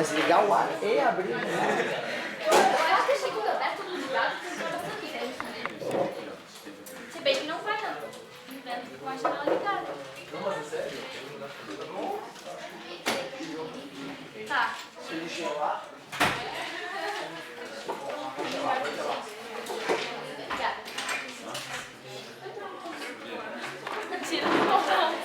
mas ligar o ar e abrir. Eu acho que chegou aberto no ligado com o coração aqui, né? Se bem que não vai não. Com a janela ligada. Não, mas é sério? Tá. Se ele gelar. Obrigada. Tira o botão.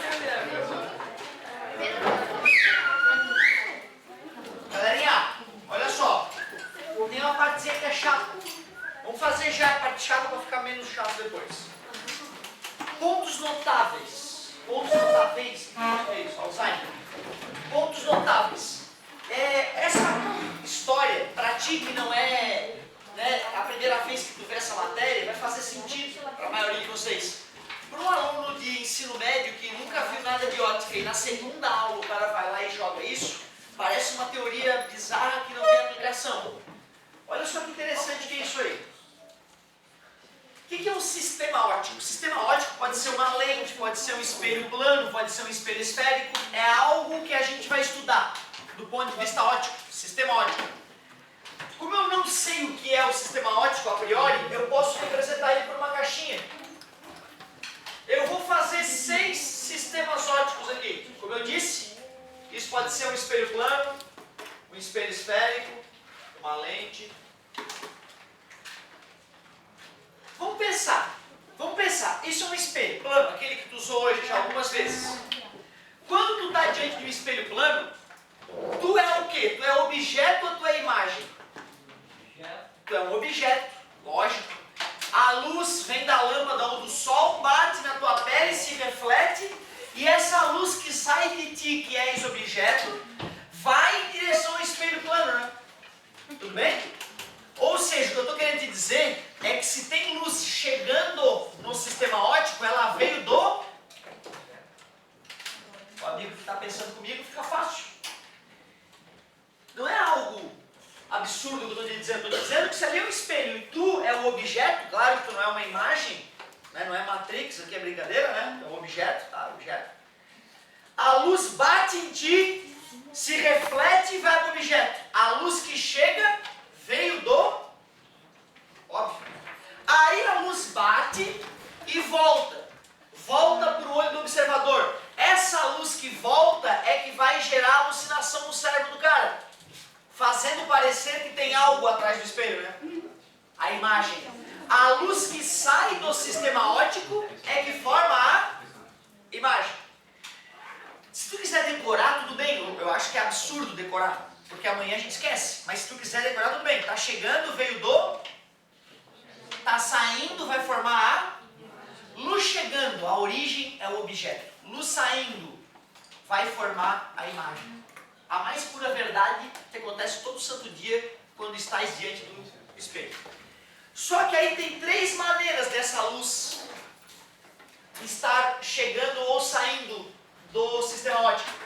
Galerinha, olha só. Tem uma partezinha que é chata. Vamos fazer já a parte chata para ficar menos chato depois. Pontos notáveis. Pontos notáveis. Alzheimer. Pontos notáveis. Essa história, para ti que não é, né, a primeira vez que tu vê essa matéria, vai fazer sentido para a maioria de vocês. Para um aluno de ensino médio que nunca viu nada de ótica e na segunda aula o cara vai lá e joga isso, parece uma teoria bizarra que não tem aplicação. Olha só que interessante que é isso aí. O que é um sistema óptico? O sistema óptico pode ser uma lente, pode ser um espelho plano, pode ser um espelho esférico. É algo que a gente vai estudar do ponto de vista óptico, sistema óptico. Como eu não sei o que é o sistema óptico a priori, eu posso representar ele por uma caixinha. Eu vou fazer 6 sistemas ópticos aqui. Como eu disse, isso pode ser um espelho plano, um espelho esférico, uma lente. Vamos pensar, isso é um espelho plano, aquele que tu usou hoje já algumas vezes. Quando tu está diante de um espelho plano, tu é o quê? Tu é objeto ou tu é imagem? Tu é um objeto, lógico. A luz vem da lâmpada ou do sol, bate na tua pele, se reflete, e essa luz que sai de ti, que és objeto, vai em direção ao espelho plano, né? Tudo bem? Ou seja, o que eu estou querendo te dizer é que se tem luz chegando no sistema óptico, ela veio do... O amigo que está pensando comigo, fica fácil. Não é algo absurdo que eu estou te dizendo. Estou dizendo que se ali é um espelho e tu é o objeto, claro que tu não é uma imagem, né? Não é Matrix, aqui é brincadeira, né? É um objeto, tá? Objeto. A luz bate em ti, se reflete e vai para o objeto. A luz que chega veio do... Óbvio. Aí a luz bate e volta. Volta para o olho do observador. Essa luz que volta é que vai gerar alucinação no cérebro do cara, fazendo parecer que tem algo atrás do espelho, né? A imagem. A luz que sai do sistema óptico é que forma a imagem. Se tu quiser decorar, tudo bem. Eu acho que é absurdo decorar, porque amanhã a gente esquece. Mas se tu quiser decorar, tudo bem. Tá chegando, veio do... Tá saindo, vai formar a... Luz chegando, a origem é o objeto. Luz saindo, vai formar a imagem. A mais pura verdade que acontece todo santo dia quando estás diante do espelho. Só que aí tem 3 maneiras dessa luz estar chegando ou saindo do sistema óptico.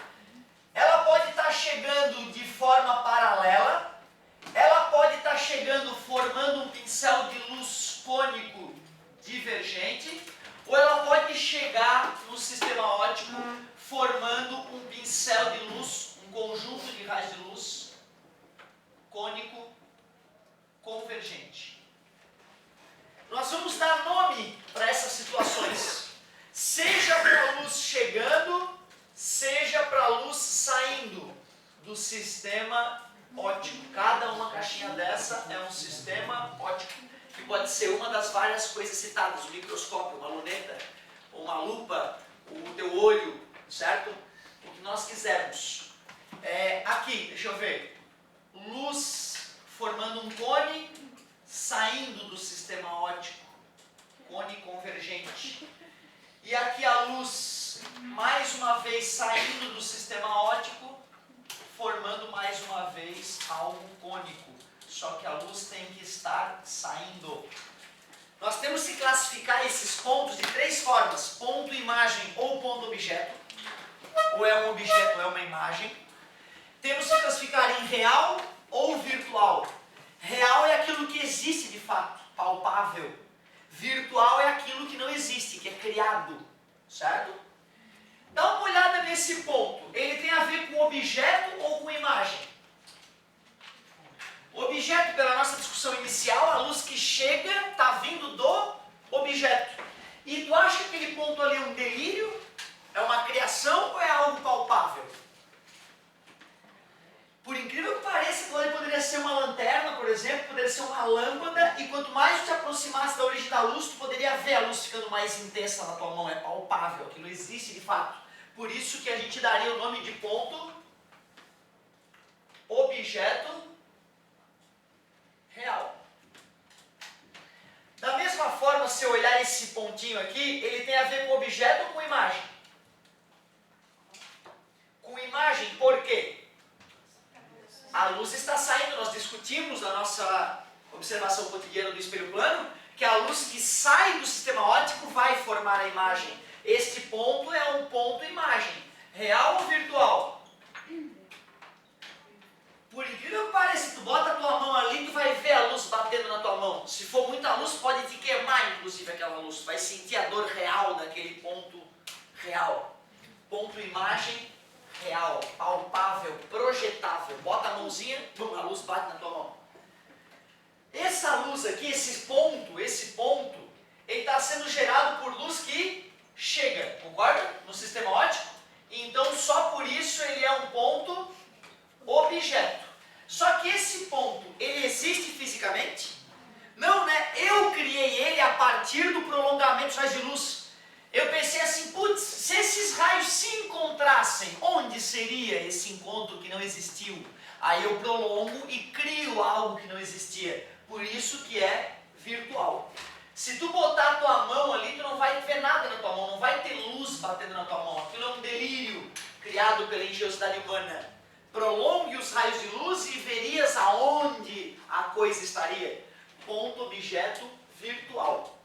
Ela pode estar chegando de forma paralela, ela pode estar chegando formando um pincel de luz cônico divergente, ou ela pode chegar no sistema óptico formando um pincel de luz, um conjunto de raios de luz cônico convergente. Nós vamos dar nome para essas situações, seja para a luz chegando, seja para a luz saindo do sistema óptico. Cada uma caixinha dessa é um sistema óptico, que pode ser uma das várias coisas citadas, o microscópio, uma luneta, uma lupa, o teu olho, certo? O que nós quisermos. Aqui, deixa eu ver, luz formando um cone, saindo do sistema óptico, cone convergente. E aqui a luz, mais uma vez, saindo do sistema óptico, formando mais uma vez algo cônico. Só que a luz tem que estar saindo. Nós temos que classificar esses pontos de 3 formas: ponto imagem ou ponto objeto. Ou é um objeto ou é uma imagem. Temos que classificar em real ou virtual. Real é aquilo que existe de fato, palpável. Virtual é aquilo que não existe, que é criado. Certo? Dá uma olhada nesse ponto. Ele tem a ver com objeto ou com imagem? chega, está vindo do objeto. E tu acha que aquele ponto ali é um delírio? É uma criação ou é algo palpável? Por incrível que pareça, aquilo ali poderia ser uma lanterna, por exemplo, poderia ser uma lâmpada, e quanto mais tu te aproximasse da origem da luz, tu poderia ver a luz ficando mais intensa na tua mão, é palpável, aquilo existe de fato. Por isso que a gente daria o nome de ponto, objeto, real. Da mesma forma, se eu olhar esse pontinho aqui, ele tem a ver com objeto ou com imagem? Com imagem, por quê? A luz está saindo, nós discutimos na nossa observação cotidiana do espelho plano, que a luz que sai do sistema óptico vai formar a imagem. Este ponto é um ponto imagem, real ou virtual? Por incrível que pareça, tu bota a tua mão ali, tu vai ver a luz batendo na tua mão. Se for muita luz, pode te queimar, inclusive, aquela luz. Tu vai sentir a dor real daquele ponto real. Ponto imagem real, palpável, projetável. Bota a mãozinha, bum, a luz bate na tua mão. Essa luz aqui, esse ponto, ele está sendo gerado por luz que chega, concorda? No sistema óptico. Então, só por isso ele é um ponto objeto. Só que esse ponto, ele existe fisicamente? Não, né? Eu criei ele a partir do prolongamento dos raios de luz. Eu pensei assim, putz, se esses raios se encontrassem, onde seria esse encontro que não existiu? Aí eu prolongo e crio algo que não existia. Por isso que é virtual. Se tu botar a tua mão ali, tu não vai ver nada na tua mão, não vai ter luz batendo na tua mão. Aquilo é um delírio criado pela engenhosidade humana. Prolongue os raios de luz e verias aonde a coisa estaria. Ponto objeto virtual.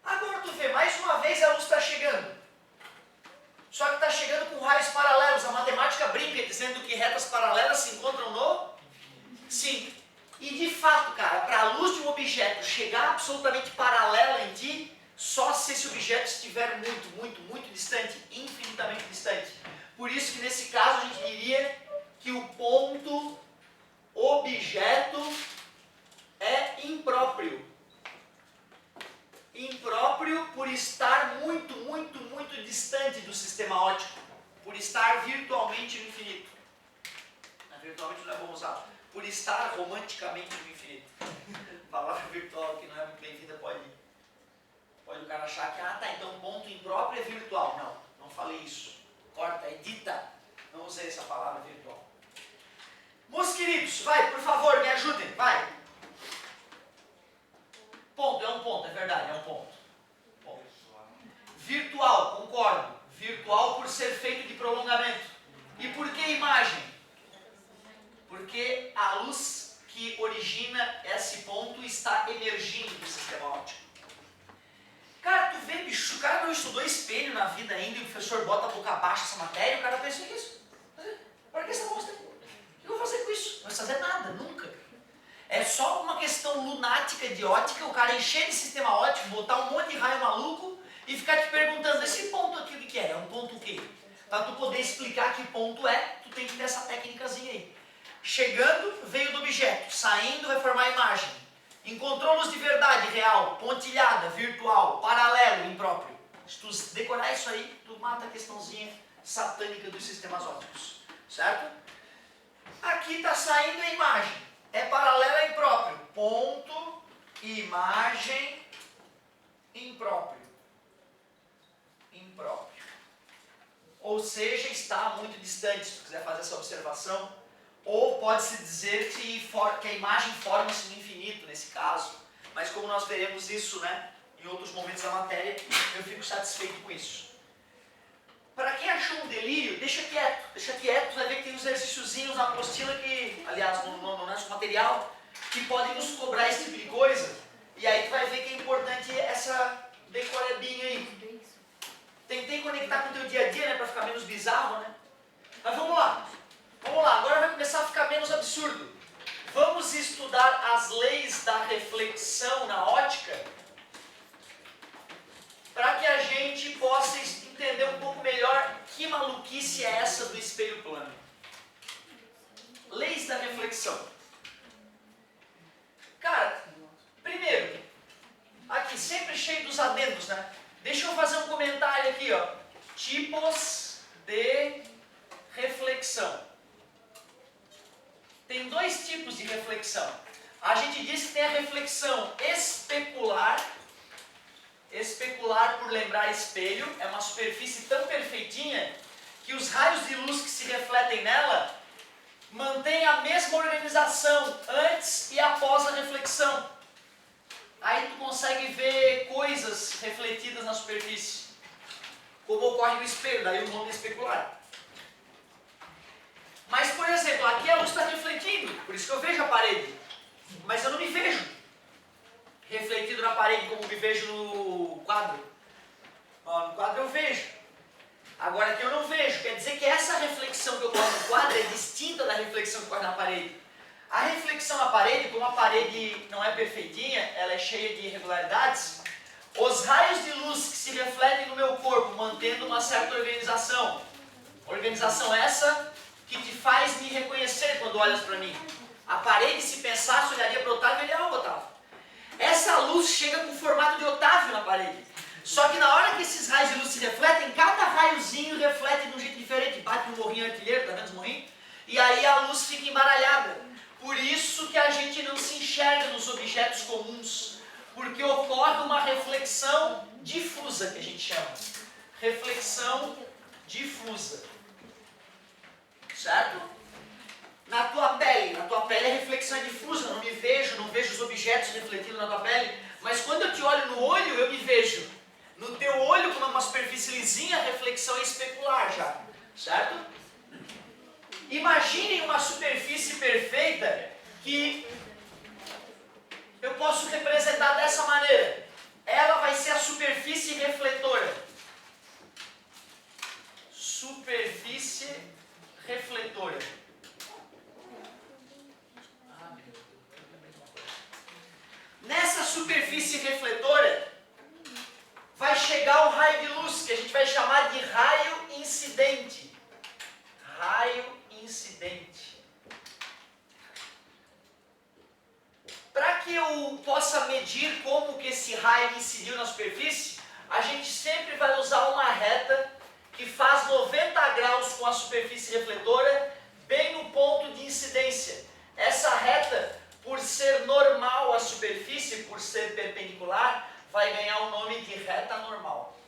Agora tu vê, mais uma vez a luz está chegando. Só que está chegando com raios paralelos. A matemática brinca dizendo que retas paralelas se encontram no... Sim. E de fato, cara, para a luz de um objeto chegar absolutamente paralela em ti, só se esse objeto estiver muito, muito, muito distante, infinitamente distante. Por isso que nesse caso a gente diria que o ponto objeto é impróprio. Impróprio por estar muito, muito, muito distante do sistema óptico. Por estar virtualmente no infinito. Virtualmente não é bom usar. Por estar romanticamente no infinito. A palavra virtual que não é muito bem-vinda pode o cara achar que, tá, então ponto impróprio é virtual. Não, não falei isso. Corta, edita. Não usei essa palavra virtual. Meus queridos, vai, por favor, me ajudem, vai. Ponto, é um ponto, é verdade, é um ponto. Ponto. Virtual, concordo. Virtual por ser feito de prolongamento. E por que imagem? Porque a luz que origina esse ponto está emergindo do sistema óptico. Cara, tu vê, bicho, o cara não estudou espelho na vida ainda e o professor bota a boca abaixo essa matéria, o cara pensa nisso. Para que essa bosta? O que eu vou fazer com isso? Não vai fazer nada, nunca. É só uma questão lunática de ótica, o cara encher de sistema óptico, botar um monte de raio maluco e ficar te perguntando, esse ponto aqui o que é? É um ponto o quê? Para tu poder explicar que ponto é, tu tem que ter essa técnicazinha aí. Chegando, veio do objeto, saindo, vai formar a imagem. Encontrou luz de verdade, real, pontilhada, virtual, paralelo, impróprio. Se tu decorar isso aí, tu mata a questãozinha satânica dos sistemas ópticos. Certo? Aqui está saindo a imagem. É paralelo a impróprio. Ponto, imagem, impróprio. Impróprio. Ou seja, está muito distante, se tu quiser fazer essa observação. Ou pode-se dizer que a imagem forma-se no infinito, nesse caso. Mas como nós veremos isso, né, em outros momentos da matéria, eu fico satisfeito com isso. Para quem achou um delírio, deixa quieto, vai ver que tem uns exercíciozinhos na apostila que, aliás, no nosso material, que podem nos cobrar esse tipo de coisa. E aí tu vai ver que é importante essa decorebinha aí. Tentei conectar com o teu dia a dia, né, para ficar menos bizarro, né? Mas vamos lá. Vamos lá, agora vai começar a ficar menos absurdo. Vamos estudar as leis da reflexão na ótica para que a gente possa entender um pouco melhor que maluquice é essa do espelho plano. Leis da reflexão. Cara, Tipos de reflexão. Tem dois tipos de reflexão. A gente diz que tem a reflexão especular. Especular, por lembrar espelho, é uma superfície tão perfeitinha que os raios de luz que se refletem nela mantêm a mesma organização antes e após a reflexão. Aí tu consegue ver coisas refletidas na superfície, como ocorre no espelho, daí o nome é especular. Mas, por exemplo, aqui a luz está refletindo, por isso que eu vejo a parede, mas eu não me vejo refletido na parede como me vejo no quadro. Ó, no quadro eu vejo. Agora aqui eu não vejo. Quer dizer que essa reflexão que ocorre no quadro é distinta da reflexão que ocorre na parede. A reflexão na parede, como a parede não é perfeitinha, ela é cheia de irregularidades, os raios de luz que se refletem no meu corpo, mantendo uma certa organização. Organização essa que te faz me reconhecer quando olhas para mim. A parede, se pensasse, olharia para o Otávio e ele é o Otávio. Essa luz chega com o formato de Otávio na parede. Só que na hora que esses raios de luz se refletem, cada raiozinho reflete de um jeito diferente. Bate no morrinho artilheiro, tá vendo os morrinhos? E aí a luz fica embaralhada. Por isso que a gente não se enxerga nos objetos comuns. Porque ocorre uma reflexão difusa, que a gente chama. Reflexão difusa. Certo? Na tua pele a reflexão é difusa, eu não me vejo, não vejo os objetos refletidos na tua pele, mas quando eu te olho no olho, eu me vejo. No teu olho, como é uma superfície lisinha, a reflexão é especular já, certo? Imaginem uma superfície perfeita que eu posso representar dessa maneira. Ela vai ser a superfície refletora. Superfície refletora. Nessa superfície refletora vai chegar o raio de luz, que a gente vai chamar de raio incidente. Raio incidente. Para que eu possa medir como que esse raio incidiu na superfície, a gente sempre vai usar uma reta que faz 90 graus com a superfície refletora, bem no ponto de incidência. Essa reta, por ser normal a superfície, por ser perpendicular, vai ganhar o nome de reta normal.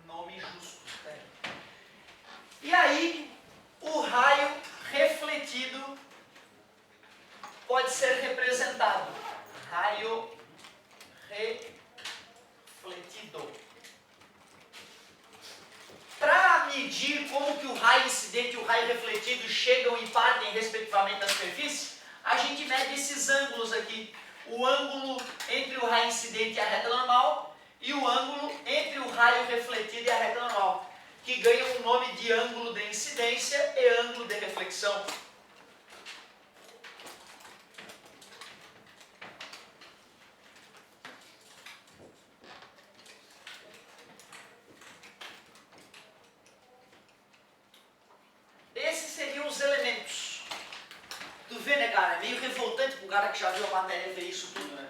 Nome justo. Né? E aí, o raio refletido pode ser representado. Raio refletido. Para medir como que o raio incidente e o raio refletido chegam e partem respectivamente da superfície, a gente mede esses ângulos aqui. O ângulo entre o raio incidente e a reta normal e o ângulo entre o raio refletido e a reta normal, que ganham o nome de ângulo de incidência e ângulo de reflexão. Esses seriam os elementos. Tu vê, né, cara? É meio revoltante pro cara que já viu a matéria ver isso tudo, né?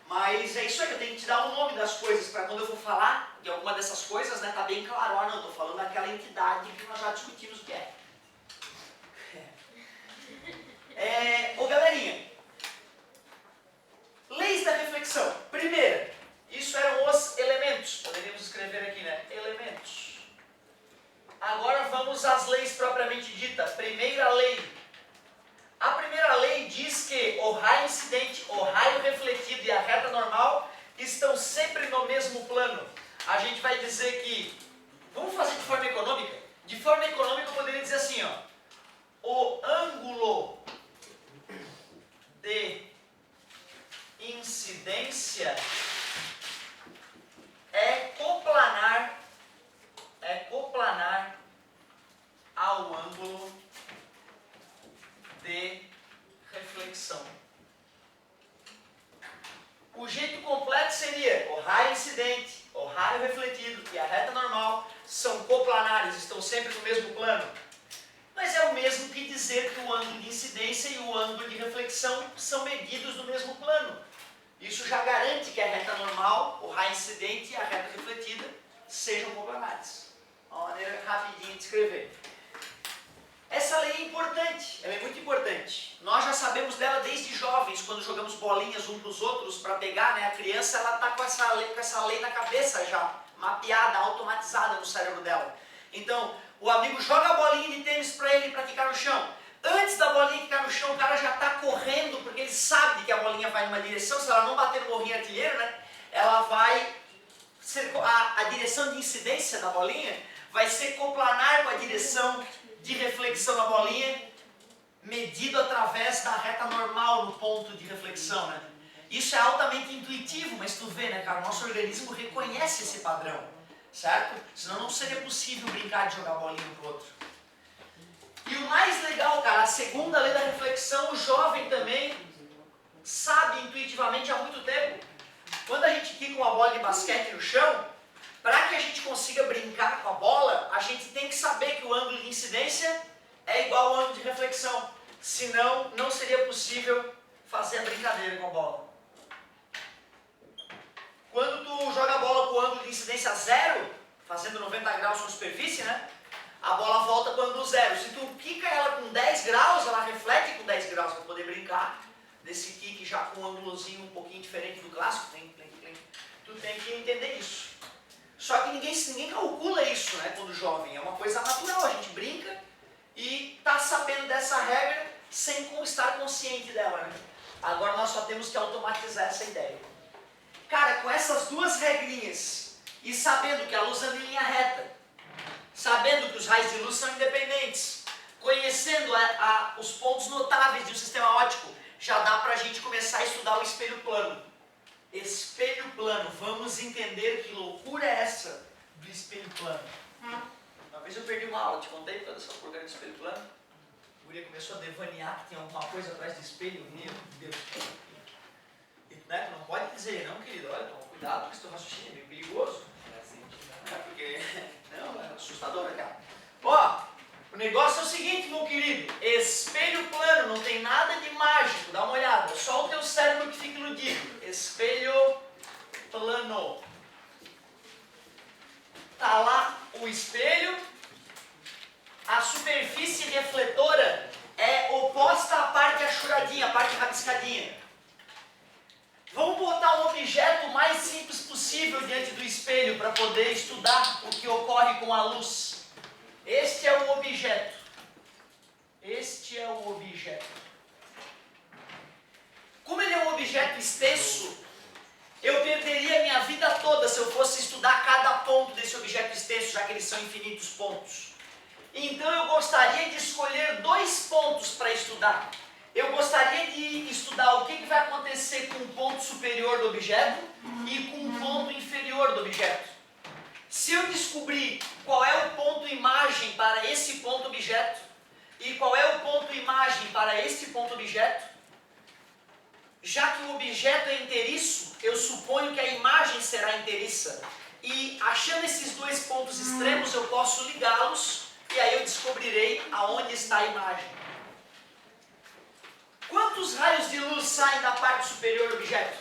Mas é isso aí, eu tenho que te dar o nome das coisas para quando eu for falar de alguma dessas coisas, né, tá bem claro. Ah, não, tô falando daquela entidade que nós já discutimos o que é. Ô, galerinha. Leis da reflexão. Primeira, isso eram os elementos. Poderíamos escrever aqui, né? Elementos. Agora vamos às leis propriamente ditas. Primeira lei. A primeira lei diz que o raio incidente, o raio refletido e a reta normal estão sempre no mesmo plano. A gente vai dizer que, vamos fazer de forma econômica? De forma econômica eu poderia dizer assim, ó, o ângulo de incidência é coplanar ao ângulo de reflexão. O jeito completo seria o raio incidente, o raio refletido e a reta normal são coplanares, estão sempre no mesmo plano. Mas é o mesmo que dizer que o ângulo de incidência e o ângulo de reflexão são medidos no mesmo plano. Isso já garante que a reta normal, o raio incidente e a reta refletida sejam sabemos dela desde jovens, quando jogamos bolinhas uns nos outros para pegar, né? A criança ela está com essa lei na cabeça já, mapeada, automatizada no cérebro dela. Então, o amigo joga a bolinha de tênis para ele para ficar no chão. Antes da bolinha ficar no chão, o cara já está correndo, porque ele sabe de que a bolinha vai numa direção, se ela não bater no morrinho artilheiro, né? Ela vai ser, a direção de incidência da bolinha vai ser coplanar com a direção de reflexão da bolinha, medido através da reta normal no ponto de reflexão, né? Isso é altamente intuitivo, mas tu vê, né, cara, o nosso organismo reconhece esse padrão, certo? Senão não seria possível brincar de jogar bolinha um pro outro. E o mais legal, cara, a segunda lei da reflexão, o jovem também sabe intuitivamente há muito tempo. Quando a gente quica uma bola de basquete no chão, para que a gente consiga brincar com a bola, a gente tem que saber que o ângulo de incidência é igual ao ângulo de reflexão. Senão, não seria possível fazer a brincadeira com a bola. Quando tu joga a bola com o ângulo de incidência zero, fazendo 90 graus com superfície, né? A bola volta com o ângulo zero. Se tu quica ela com 10 graus, ela reflete com 10 graus para poder brincar desse kick já com um ângulozinho um pouquinho diferente do clássico. Tu tem que entender isso. Só que ninguém calcula isso, né, quando jovem. É uma coisa natural, a gente brinca e está sabendo dessa regra sem estar consciente dela, né? Agora nós só temos que automatizar essa ideia. Cara, com essas duas regrinhas e sabendo que a luz anda em linha reta, sabendo que os raios de luz são independentes, conhecendo os pontos notáveis de um sistema óptico, já dá para a gente começar a estudar o espelho plano. Espelho plano, vamos entender que loucura é essa do espelho plano. Uma vez eu perdi uma aula, te contei por causa dessa porcaria do espelho plano. A guria começou a devanear que tem alguma coisa atrás do espelho. Meu Deus. E, né, tu não pode dizer, não, querido, olha, toma cuidado com esse teu raciocínio, é meio perigoso. Porque, não, é assustador, cara. Ó, o negócio é o seguinte, meu querido, espelho plano, não tem nada de mágico, dá uma olhada, só o teu cérebro que fica iludido. Espelho plano. Tá lá o espelho, a superfície refletora é oposta à parte achuradinha, a parte rabiscadinha. Vamos botar um objeto mais simples possível diante do espelho para poder estudar o que ocorre com a luz. Este é o objeto. Este é o objeto. Como ele é um objeto extenso, eu perderia minha vida toda se eu fosse estudar cada ponto desse objeto extenso, já que eles são infinitos pontos. Então eu gostaria de escolher 2 pontos para estudar. Eu gostaria de estudar o que vai acontecer com o ponto superior do objeto e com o ponto inferior do objeto. Se eu descobrir qual é o ponto imagem para esse ponto objeto e qual é o ponto imagem para este ponto objeto, já que o objeto é inteiriço, eu suponho que a imagem será inteiriça. E achando esses 2 pontos extremos, eu posso ligá-los e aí eu descobrirei aonde está a imagem. Quantos raios de luz saem da parte superior do objeto?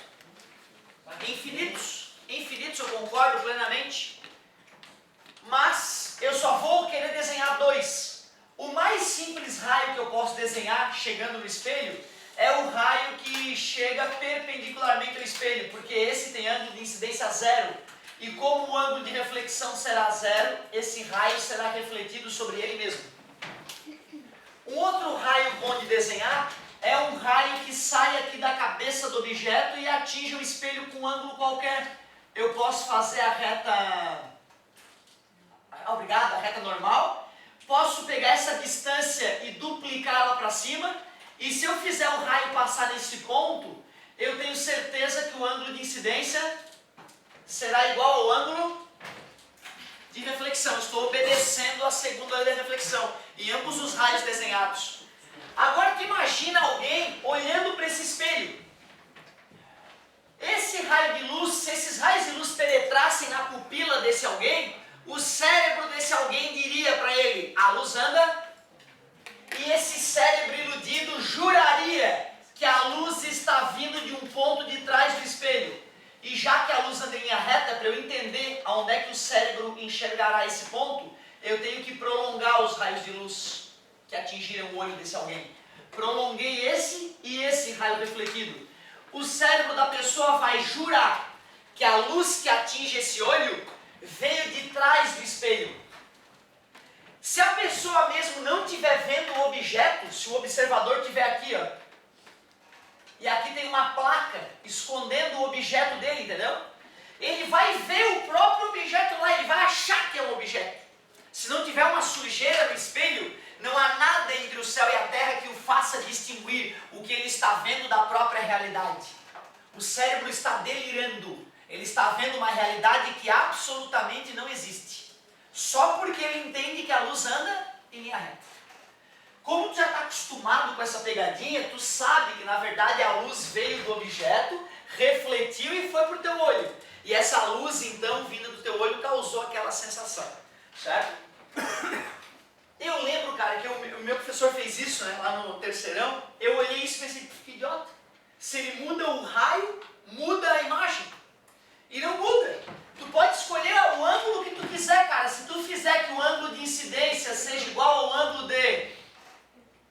Infinitos. Infinitos, eu concordo plenamente. Mas eu só vou querer desenhar 2. O mais simples raio que eu posso desenhar, chegando no espelho, é o raio que chega perpendicularmente ao espelho, porque esse tem ângulo de incidência 0. E como o ângulo de reflexão será 0, esse raio será refletido sobre ele mesmo. Um outro raio bom de desenhar é um raio que sai aqui da cabeça do objeto e atinge o espelho com um ângulo qualquer. Eu posso fazer a reta... Obrigado, a reta normal. Posso pegar essa distância e duplicá-la para cima. E se eu fizer o raio passar nesse ponto, eu tenho certeza que o ângulo de incidência será igual ao ângulo de reflexão. Estou obedecendo a segunda lei da reflexão em ambos os raios desenhados. Agora tu imagina alguém olhando para esse espelho. Esse raio de luz, se esses raios de luz penetrassem na pupila desse alguém, o cérebro desse alguém diria para ele, a luz anda, e esse cérebro iludido juraria que a luz está vindo de um ponto de trás do espelho. E já que a luz anda em linha reta, para eu entender aonde é que o cérebro enxergará esse ponto, eu tenho que prolongar os raios de luz que atingiram o olho desse alguém. Prolonguei esse, e esse raio refletido. O cérebro da pessoa vai jurar que a luz que atinge esse olho veio de trás do espelho. Se a pessoa mesmo não estiver vendo o objeto, se o observador estiver aqui, ó, e aqui tem uma placa escondendo o objeto dele, entendeu? Ele vai ver o próprio objeto lá, ele vai achar que é um objeto. Se não tiver uma sujeira no espelho, não há nada entre o céu e a terra que o faça distinguir o que ele está vendo da própria realidade. O cérebro está delirando. Ele está vendo uma realidade que absolutamente não existe. Só porque ele entende que a luz anda em linha reta. Como tu já está acostumado com essa pegadinha, tu sabe que na verdade a luz veio do objeto, refletiu e foi para o teu olho. E essa luz então, vinda do teu olho, causou aquela sensação. Certo? Eu lembro, cara, que o meu professor fez isso, né, lá no terceirão. Eu olhei isso e pensei, que idiota. Se ele muda o raio, muda a imagem. E não muda. Tu pode escolher o ângulo que tu quiser, cara. Se tu fizer que o ângulo de incidência seja igual ao ângulo de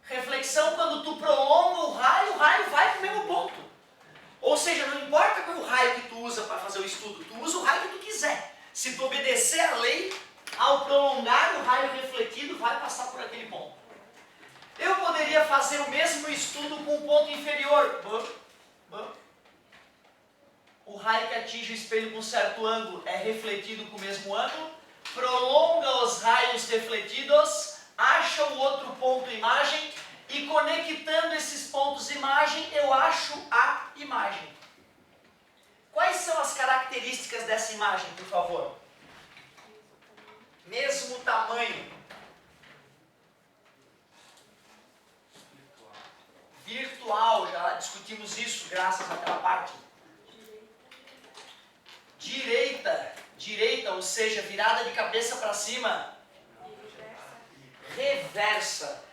reflexão, quando tu prolonga o raio vai para o mesmo ponto. Ou seja, não importa qual é o raio que tu usa para fazer o estudo, tu usa o raio que tu quiser. Se tu obedecer a lei, ao prolongar o raio refletido, vai passar por aquele ponto. Eu poderia fazer o mesmo estudo com um ponto inferior. O raio que atinge o espelho com um certo ângulo é refletido com o mesmo ângulo, prolonga os raios refletidos, acha o outro ponto imagem e conectando esses pontos imagem, eu acho a imagem. Quais são as características dessa imagem, por favor? Mesmo tamanho. Virtual, já discutimos isso graças àquela parte. Direita, ou seja, virada de cabeça para cima. Reversa.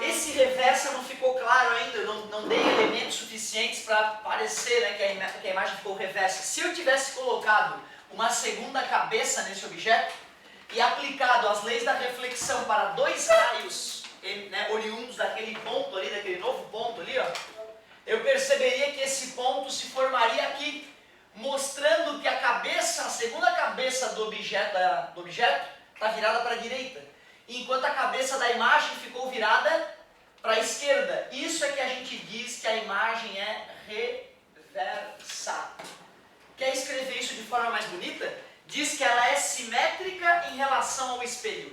Esse reversa não ficou claro ainda, eu não dei elementos suficientes para parecer, né, que a imagem ficou reversa. Se eu tivesse colocado uma segunda cabeça nesse objeto e aplicado as leis da reflexão para dois raios, né, oriundos daquele ponto ali, daquele novo ponto ali, ó, eu perceberia que esse ponto se formaria aqui, mostrando que a segunda cabeça do objeto está virada para a direita, enquanto a cabeça da imagem ficou virada para a esquerda. Isso é que a gente diz que a imagem é reversa. Quer escrever isso de forma mais bonita? Diz que ela é simétrica em relação ao espelho.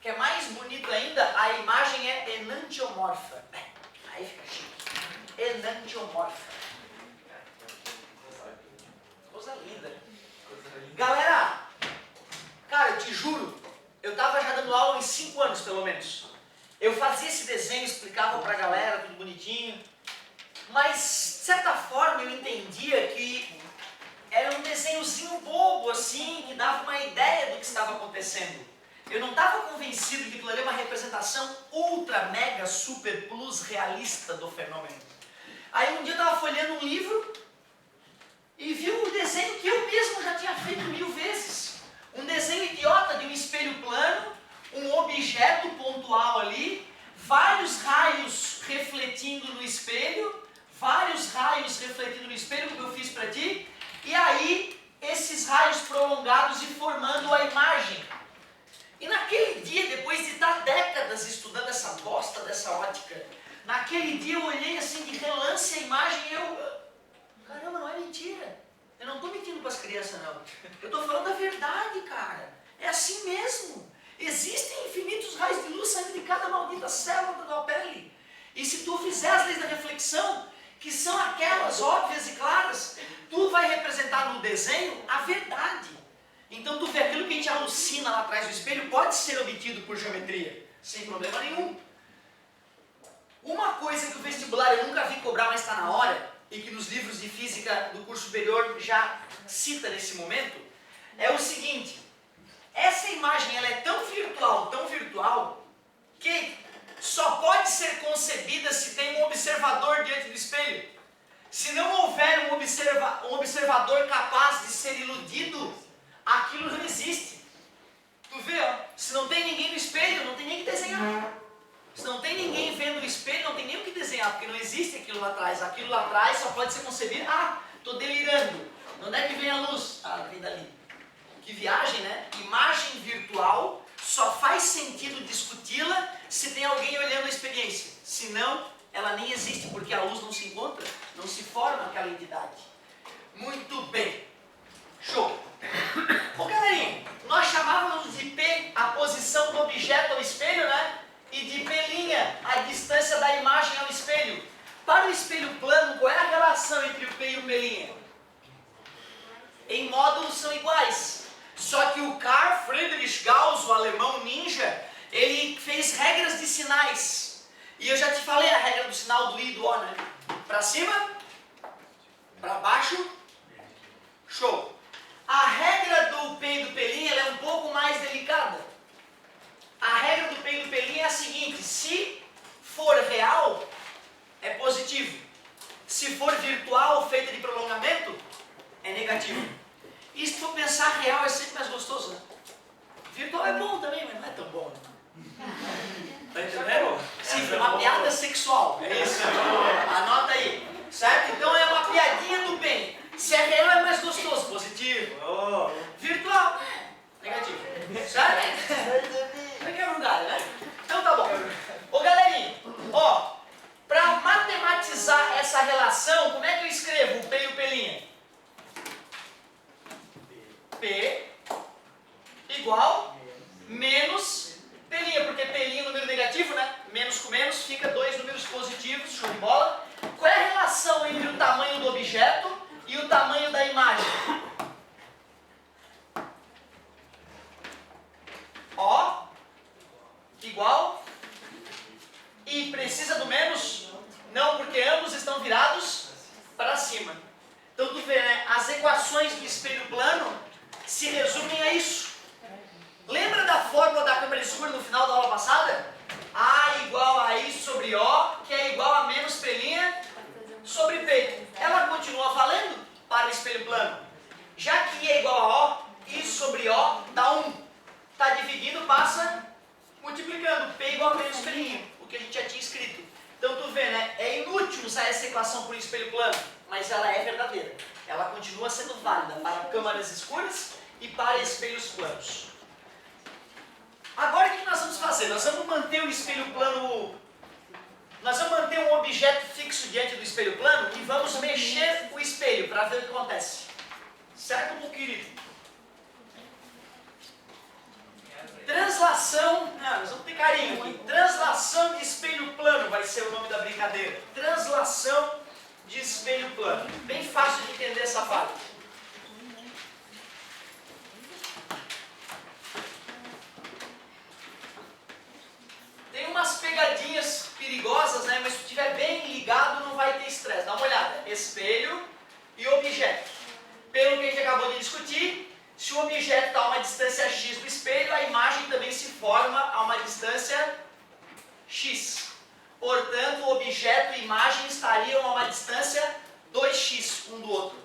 Que é mais bonito ainda, a imagem é enantiomorfa. Aí fica chique. Enantiomorfa. Coisa linda. Galera, cara, eu te juro, eu estava já dando aula há uns 5 anos, pelo menos. Eu fazia esse desenho, explicava pra galera, tudo bonitinho. Mas, de certa forma, eu entendia que era um desenhozinho bobo, assim, que dava uma ideia do que estava acontecendo. Eu não estava convencido de que aquilo ali é uma representação ultra, mega, super, plus realista do fenômeno. Aí um dia eu estava folheando um livro e vi um desenho que eu mesmo já tinha feito 1000 vezes. Um desenho idiota de um espelho plano, um objeto pontual ali, vários raios refletindo no espelho, como eu fiz para ti, e aí esses raios prolongados e formando a imagem. E naquele dia, depois de estar décadas estudando essa bosta dessa ótica, naquele dia eu olhei assim de relance a imagem e caramba, não é mentira. Eu não estou mentindo para as crianças, não. Eu estou falando a verdade, cara. É assim mesmo. Existem infinitos raios de luz saindo de cada maldita célula da tua pele. E se tu fizer as leis da reflexão, que são aquelas óbvias e claras, tu vai representar no desenho a verdade. Então tu vê aquilo que a gente alucina lá atrás do espelho, pode ser obtido por geometria, sem problema nenhum. Uma coisa que o vestibular eu nunca vi cobrar, mas está na hora, e que nos livros de física do curso superior já cita nesse momento, é o seguinte: essa imagem ela é tão virtual, que só pode ser concebida se tem um observador diante do espelho. Se não houver um observador capaz de ser iludido, aquilo não existe. Tu vê, ó, se não tem ninguém no espelho, não tem nem que desenhar. Se não tem ninguém vendo o espelho, não tem nem o que desenhar, porque Aquilo lá atrás só pode ser concebido, estou delirando. De onde é que vem a luz? Vem dali. Que viagem, né? Imagem virtual só faz sentido discuti-la se tem alguém olhando a experiência. Senão, ela nem existe, porque a luz não se encontra, não se forma aquela entidade. Muito bem. Show. Ô galerinha, nós chamávamos de P a posição do objeto ao espelho, né? E de P' a distância da imagem ao espelho. Para o espelho plano, qual é a relação entre o P e o P'? Em módulos são iguais. Só que o Carl Friedrich Gauss, o alemão ninja, ele fez regras de sinais. E eu já te falei a regra do sinal do I e do O, né? Para cima, para baixo, show. A regra do P e do P' ela é um pouco mais delicada. A regra do P e do P' é a seguinte: se for real, é positivo. Se for virtual, feita de prolongamento, é negativo. E se for pensar, real é sempre mais gostoso, né? Virtual é bom também, mas não é tão bom. Tá entendendo? Sim, foi uma piada sexual. É isso. Anota aí. Certo? Então é uma piadinha do bem. Se é real é mais gostoso, positivo. Virtual, negativo. Certo? Não quebra um galho, né? Então tá bom. Ô galerinha, ó, pra matematizar essa relação, como é que eu escrevo o P e o P'? P igual menos P', porque P' é número negativo, né? Menos com menos fica dois números positivos, show de bola. Qual é a relação entre o tamanho do objeto e o tamanho da imagem? O igual e precisa do menos? Não, porque ambos estão virados para cima. Então tu vê, né? As equações do espelho plano se resumem a isso. Lembra da fórmula da câmara escura no final da aula passada? A igual a I sobre O, que é igual a menos P' sobre P. Ela continua valendo para o espelho plano. Já que I é igual a O, I sobre O dá 1. Está dividindo, passa multiplicando. P igual a menos P', o que a gente já tinha escrito. Então tu vê, né? É inútil usar essa equação para o espelho plano, mas ela é verdadeira. Ela continua sendo válida para câmaras escuras e para espelhos planos. Agora o que nós vamos fazer? Nós vamos manter o espelho plano... Nós vamos manter um objeto fixo diante do espelho plano e vamos mexer o espelho para ver o que acontece. Certo, meu querido? Translação... nós vamos ter carinho aqui. Translação de espelho plano vai ser o nome da brincadeira. Translação de espelho plano. Bem fácil de entender essa parte. Tem umas pegadinhas perigosas, né? Mas se estiver bem ligado não vai ter estresse. Dá uma olhada. Espelho e objeto. Pelo que a gente acabou de discutir, se o objeto está a uma distância x do espelho, a imagem também se forma a uma distância x. Portanto, o objeto e a imagem estariam a uma distância 2x um do outro.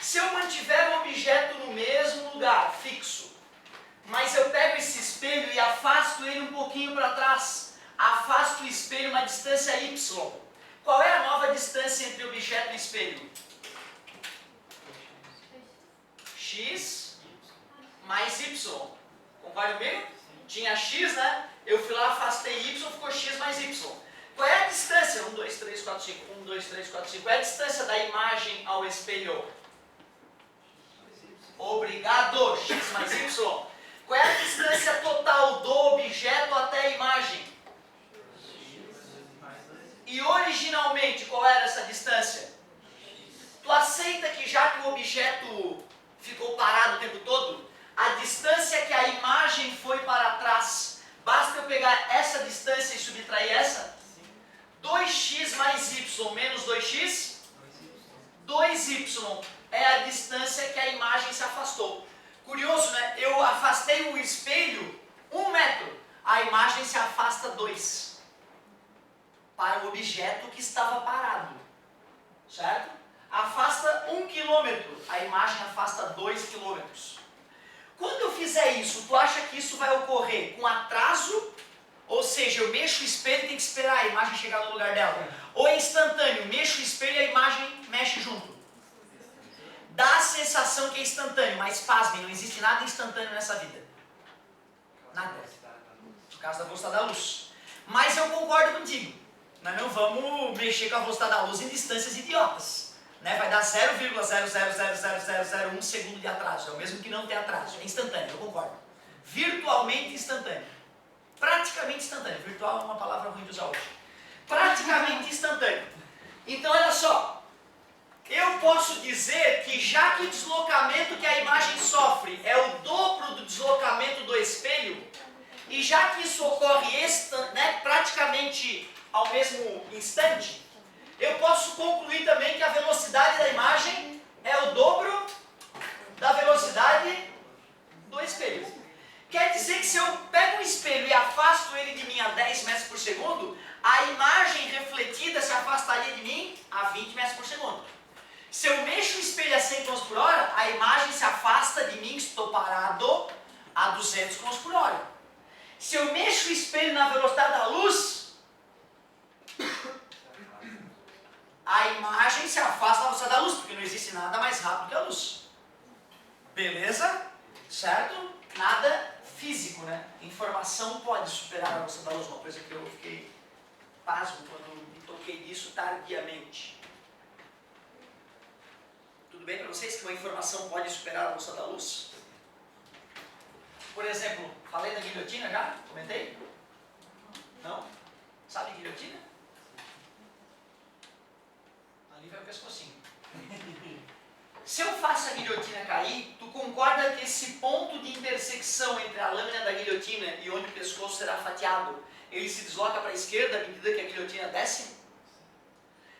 Se eu mantiver o objeto no mesmo lugar, fixo, mas eu pego esse espelho e afasto ele um pouquinho para trás, afasto o espelho uma distância y. Qual é a nova distância entre o objeto e o espelho? X mais y. Concorda comigo? Tinha x, né? Eu fui lá, afastei y, ficou x mais y. Qual é a distância? 1, 2, 3, 4, 5. 1, 2, 3, 4, 5. Qual é a distância da imagem ao espelho? Obrigado! X mais y. Qual é a distância total do objeto até a imagem? E originalmente, qual era essa distância? Tu aceita que já que o objeto ficou parado o tempo todo, a distância que a imagem foi para trás, basta eu pegar essa distância e subtrair essa? 2x mais y menos 2x? 2y é a distância que a imagem se afastou. Curioso, né? Eu afastei o espelho 1 metro, a imagem se afasta 2 para o objeto que estava parado, certo? Afasta 1 quilômetro, a imagem afasta 2 quilômetros. Quando eu fizer isso, tu acha que isso vai ocorrer com atraso Ou seja, eu mexo o espelho e tem que esperar a imagem chegar no lugar dela. Ou é instantâneo, mexo o espelho e a imagem mexe junto. Dá a sensação que é instantâneo, mas pasmem, não existe nada instantâneo nessa vida. Nada. No caso da velocidade da luz. Mas eu concordo contigo. Nós não vamos mexer com a velocidade da luz em distâncias idiotas. Né? Vai dar 0,0000001 segundo de atraso. É o mesmo que não ter atraso. É instantâneo, eu concordo. Virtualmente instantâneo. Praticamente instantâneo. Virtual é uma palavra ruim de usar hoje. Praticamente instantâneo. Então, olha só. Eu posso dizer que já que o deslocamento que a imagem sofre é o dobro do deslocamento do espelho, e já que isso ocorre praticamente ao mesmo instante, eu posso concluir também que a velocidade da imagem é o dobro da velocidade do espelho. Quer dizer que se eu pego um espelho e afasto ele de mim a 10 metros por segundo, a imagem refletida se afastaria de mim a 20 metros por segundo. Se eu mexo o espelho a 100 km por hora, a imagem se afasta de mim, estou parado, a 200 km por hora. Se eu mexo o espelho na velocidade da luz, a imagem se afasta da velocidade da luz, porque não existe nada mais rápido que a luz. Beleza? Certo? Nada físico, né? Informação pode superar a velocidade da luz, uma coisa que eu fiquei pasmo quando me toquei disso tardiamente. Tudo bem para vocês que uma informação pode superar a velocidade da luz? Por exemplo, falei da guilhotina já? Comentei? Não? Sabe guilhotina? Ali vai o pescocinho. Se eu faço a guilhotina cair, tu concorda que esse ponto de intersecção entre a lâmina da guilhotina e onde o pescoço será fatiado, ele se desloca para a esquerda à medida que a guilhotina desce?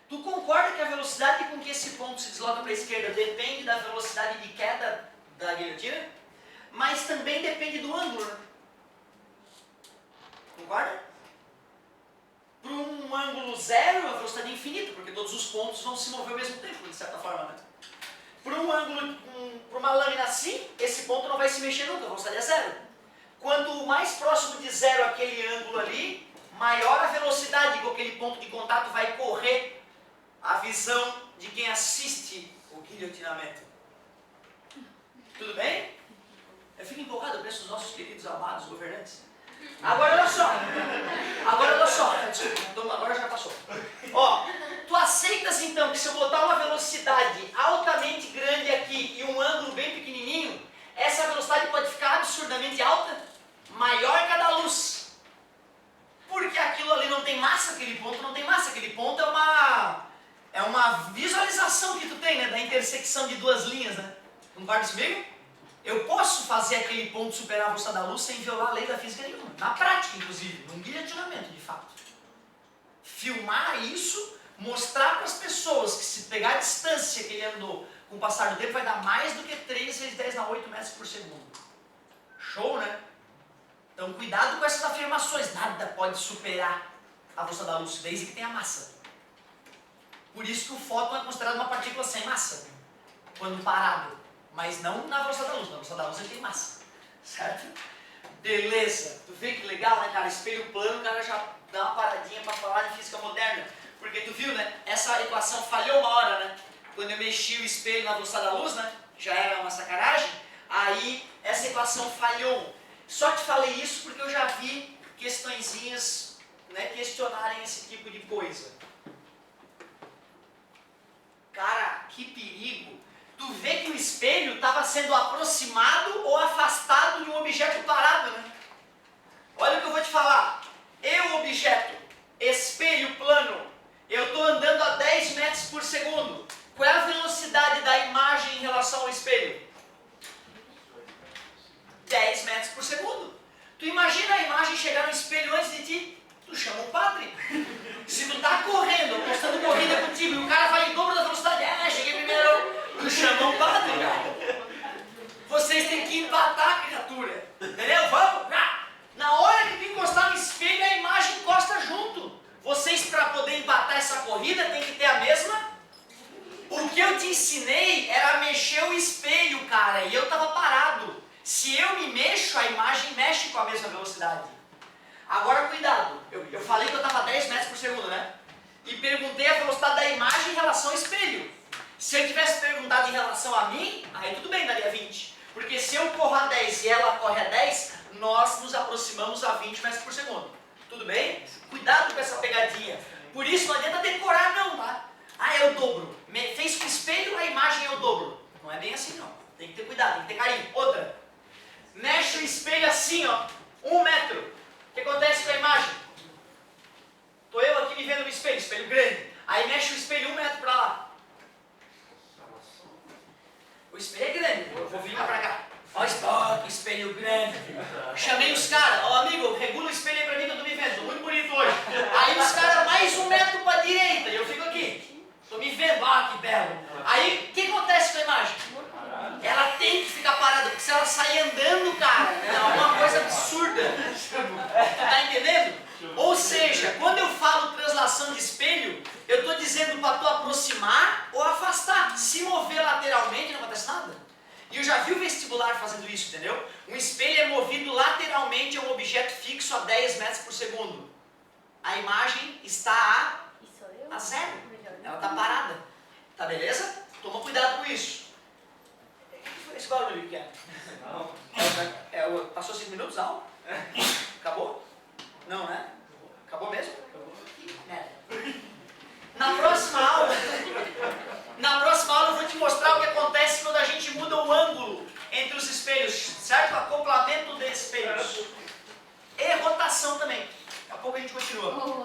Tu concorda que a velocidade com que esse ponto se desloca para a esquerda depende da velocidade de queda da guilhotina? Mas também depende do ângulo, né? Concorda? Para um ângulo zero, a velocidade é infinita, porque todos os pontos vão se mover ao mesmo tempo, de certa forma, né? Para um ângulo, para uma lâmina assim, esse ponto não vai se mexer nunca, a velocidade é zero. Quanto mais próximo de zero aquele ângulo ali, maior a velocidade com aquele ponto de contato vai correr a visão de quem assiste o guilhotinamento. Tudo bem? Eu fico empolgado, eu penso nos nossos queridos amados governantes. Agora olha só. Desculpa, agora já passou. Ó, tu aceitas então que se eu botar uma velocidade altamente grande aqui e um ângulo bem pequenininho, essa velocidade pode ficar absurdamente alta? Maior que a da luz. Porque aquilo ali não tem massa, aquele ponto não tem massa. Aquele ponto é uma visualização que tu tem, né, da intersecção de duas linhas, né? Concorda comigo? Eu posso fazer aquele ponto superar a velocidade da luz sem violar a lei da física nenhuma. Na prática, inclusive, num guilhotinamento, de fato. Filmar isso, mostrar para as pessoas que se pegar a distância que ele andou com o passar do tempo, vai dar mais do que 3 vezes 10 na 8 metros por segundo. Show, né? Então, cuidado com essas afirmações. Nada pode superar a velocidade da luz, desde que tenha massa. Por isso que o fóton é considerado uma partícula sem massa, quando parado. Mas não na velocidade da luz. Na velocidade da luz ele tem massa. Certo? Beleza. Tu vê que legal, né, cara? Espelho plano, o cara já dá uma paradinha para falar de física moderna. Porque tu viu, né? Essa equação falhou uma hora, né? Quando eu mexi o espelho na velocidade da luz, né? Já era uma sacanagem. Aí, essa equação falhou. Só te falei isso porque eu já vi questõezinhas, né, questionarem esse tipo de coisa. Cara, que perigo. Tu vê que o espelho estava sendo aproximado ou afastado de um objeto parado, né? Olha o que eu vou te falar. Eu, objeto, espelho plano, eu estou andando a 10 metros por segundo. Qual é a velocidade da imagem em relação ao espelho? 10 metros por segundo. Tu imagina a imagem chegar no espelho antes de ti? Tu chama o padre. Se tu tá correndo, apostando corrida contigo, e o cara vai em dobro da velocidade, cheguei primeiro, tu chama o padre, cara. Vocês têm que empatar, criatura. Entendeu? Vamos? Na hora que tu encostar no espelho, a imagem encosta junto. Vocês, para poder empatar essa corrida, tem que ter a mesma. O que eu te ensinei era mexer o espelho, cara, e eu tava parado. Se eu me mexo, a imagem mexe com a mesma velocidade. Agora cuidado, eu falei que eu estava a 10 metros por segundo, né? E perguntei a velocidade da imagem em relação ao espelho. Se eu tivesse perguntado em relação a mim, aí tudo bem, daria 20. Porque se eu corro a 10 e ela corre a 10, nós nos aproximamos a 20 metros por segundo. Tudo bem? Cuidado com essa pegadinha. Por isso não adianta decorar não, tá? Ah, é o dobro. Fez com o espelho, a imagem é o dobro. Não é bem assim não. Tem que ter cuidado, tem que ter carinho. Outra. Mexe o espelho assim, ó. 1 metro. O que acontece com a imagem? Estou eu aqui me vendo no espelho, espelho grande. Aí mexe o espelho 1 metro para lá. O espelho é grande, eu vou vir para cá. Olha que espelho grande. Chamei os caras, ó amigo, regula o espelho aí para mim que eu estou me vendo, estou muito bonito hoje. Aí os caras mais 1 metro para a direita e eu fico aqui. Estou me vendo, que belo. Aí o que acontece com a imagem? Ela tem que ficar parada, porque se ela sair andando, cara, é uma coisa absurda. Tá entendendo? Ou seja, quando eu falo translação de espelho, eu estou dizendo para tu aproximar ou afastar. Se mover lateralmente não acontece nada. E eu já vi o vestibular fazendo isso, entendeu? Um espelho é movido lateralmente a um objeto fixo a 10 metros por segundo. A imagem está a 0. Ela está parada. Tá beleza? Toma cuidado com isso. O que foi esse barulho que é? Passou 5 minutos, não? Acabou? Não, né? Acabou mesmo? Na próxima aula eu vou te mostrar o que acontece quando a gente muda o ângulo entre os espelhos, certo? Acoplamento de espelhos. E rotação também. Daqui a pouco a gente continua.